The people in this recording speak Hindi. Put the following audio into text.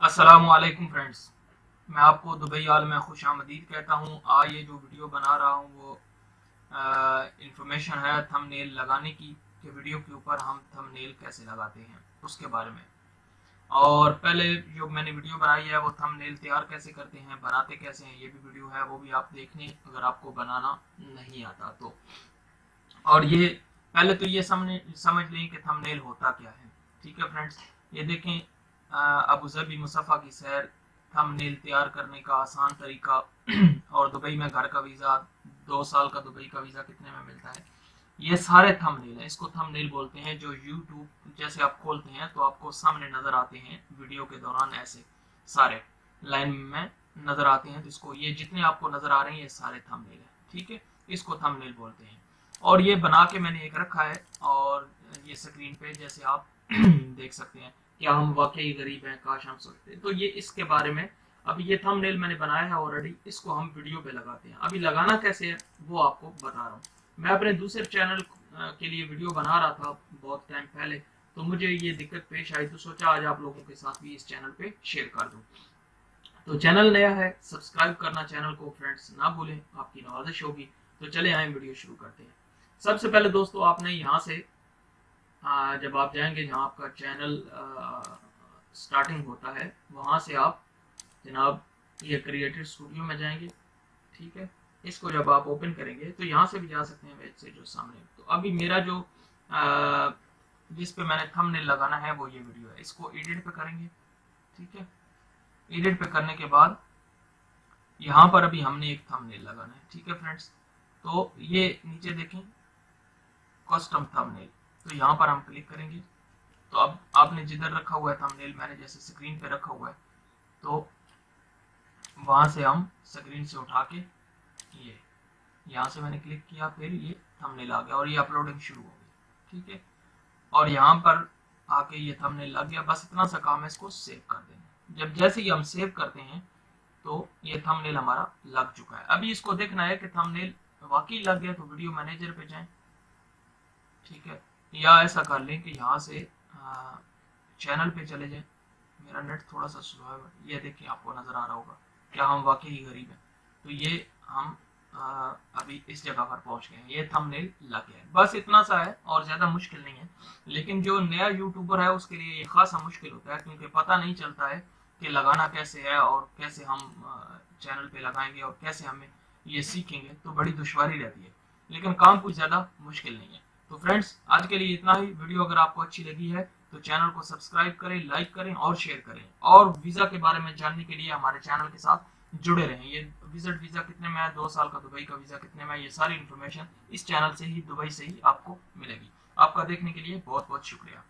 अस्सलामुअलैकुम फ्रेंड्स, मैं आपको दुबई आल में खुश आमदीद कहता हूँ। आज ये जो वीडियो बना रहा हूँ वो इंफॉर्मेशन है थंबनेल लगाने की, कि वीडियो के ऊपर हम थंबनेल कैसे लगाते हैं उसके बारे में। और पहले जो मैंने वीडियो बनाई है वो थंबनेल तैयार कैसे करते हैं, बनाते कैसे हैं, ये भी वीडियो है, वो भी आप देख लें अगर आपको बनाना नहीं आता तो। और ये पहले तो ये समझ लें कि थंबनेल होता क्या है। ठीक है फ्रेंड्स, ये देखें अबू धाबी मुसफ़ा की सैर, थंबनेल तैयार करने का आसान तरीका और दुबई में घर का वीज़ा, 2 साल का दुबई का वीज़ा कितने में मिलता है, ये सारे थंबनेल हैं। इसको थंबनेल बोलते हैं, जो यूट्यूब जैसे आप खोलते हैं तो आपको सामने नज़र आते हैं वीडियो के दौरान, ऐसे सारे लाइन में नज़र आते हैं। तो इसको, ये जितने आपको नज़र आ रहे हैं ये सारे थंबनेल हैं। ठीक है, इसको थंबनेल बोलते हैं। और ये बना के मैंने एक रखा है, और ये स्क्रीन पे जैसे आप देख सकते हैं, क्या हम वाकई गरीब हैं, काश हम सोचते। तो ये इसके बारे में, अभी ये थंबनेल मैंने बनाया है ऑलरेडी, इसको हम वीडियो पे लगाते हैं। अभी लगाना कैसे है वो आपको बता रहा हूँ। मैं अपने दूसरे चैनल के लिए वीडियो बना रहा था बहुत टाइम पहले, तो मुझे ये दिक्कत पेश आई, तो सोचा आज आप लोगों के साथ भी इस चैनल पे शेयर कर दूं। तो चैनल नया है, सब्सक्राइब करना चैनल को फ्रेंड्स ना भूलें, आपकी नवाजिश होगी। तो चले आए वीडियो शुरू करते हैं। सबसे पहले दोस्तों, आपने यहाँ से जब आप जाएंगे जहाँ आपका चैनल स्टार्टिंग होता है, वहाँ से आप जनाब ये क्रिएटर स्टूडियो में जाएंगे। ठीक है, इसको जब आप ओपन करेंगे तो यहाँ से भी जा सकते हैं वेब से जो सामने। तो अभी मेरा जो जिस पे मैंने थंबनेल लगाना है वो ये वीडियो है, इसको एडिट पे करेंगे। ठीक है, एडिट पे करने के बाद यहाँ पर अभी हमने एक थंबनेल लगाना है। ठीक है फ्रेंड्स, तो ये नीचे देखें कस्टम थंबनेल, तो यहाँ पर हम क्लिक करेंगे। तो अब आपने जिधर रखा हुआ है थंबनेल, मैंने जैसे स्क्रीन पे रखा हुआ है, तो वहां से हम स्क्रीन से उठा के ये यहाँ से मैंने क्लिक किया, फिर ये थंबनेल आ गया और ये अपलोडिंग शुरू हो गई। ठीक है, और यहाँ पर आके ये थंबनेल लग गया। बस इतना सा काम है, इसको सेव कर देना। जब जैसे ही हम सेव करते हैं तो ये थंबनेल हमारा लग चुका है। अभी इसको देखना है कि थंबनेल वाकई लग गया, तो वीडियो मैनेजर पे जाएं। ठीक है, या ऐसा कर लें कि यहाँ से चैनल पे चले जाएं। मेरा नेट थोड़ा सा स्लो है, ये देखिए आपको नज़र आ रहा होगा, क्या हम वाकई गरीब हैं। तो ये हम अभी इस जगह पर पहुंच गए हैं, ये थंबनेल लग गया है। बस इतना सा है और ज़्यादा मुश्किल नहीं है। लेकिन जो नया यूट्यूबर है उसके लिए ये खासा मुश्किल होता है, क्योंकि पता नहीं चलता है कि लगाना कैसे है और कैसे हम चैनल पे लगाएंगे और कैसे हमें ये सीखेंगे। तो बड़ी दुश्वारी रहती है, लेकिन काम कुछ ज़्यादा मुश्किल नहीं है। तो फ्रेंड्स, आज के लिए इतना ही। वीडियो अगर आपको अच्छी लगी है तो चैनल को सब्सक्राइब करें, लाइक करें और शेयर करें। और वीज़ा के बारे में जानने के लिए हमारे चैनल के साथ जुड़े रहें। ये विजिट वीज़ा कितने में है, 2 साल का दुबई का वीज़ा कितने में है, ये सारी इन्फॉर्मेशन इस चैनल से ही, दुबई से ही आपको मिलेगी। आपका देखने के लिए बहुत बहुत शुक्रिया।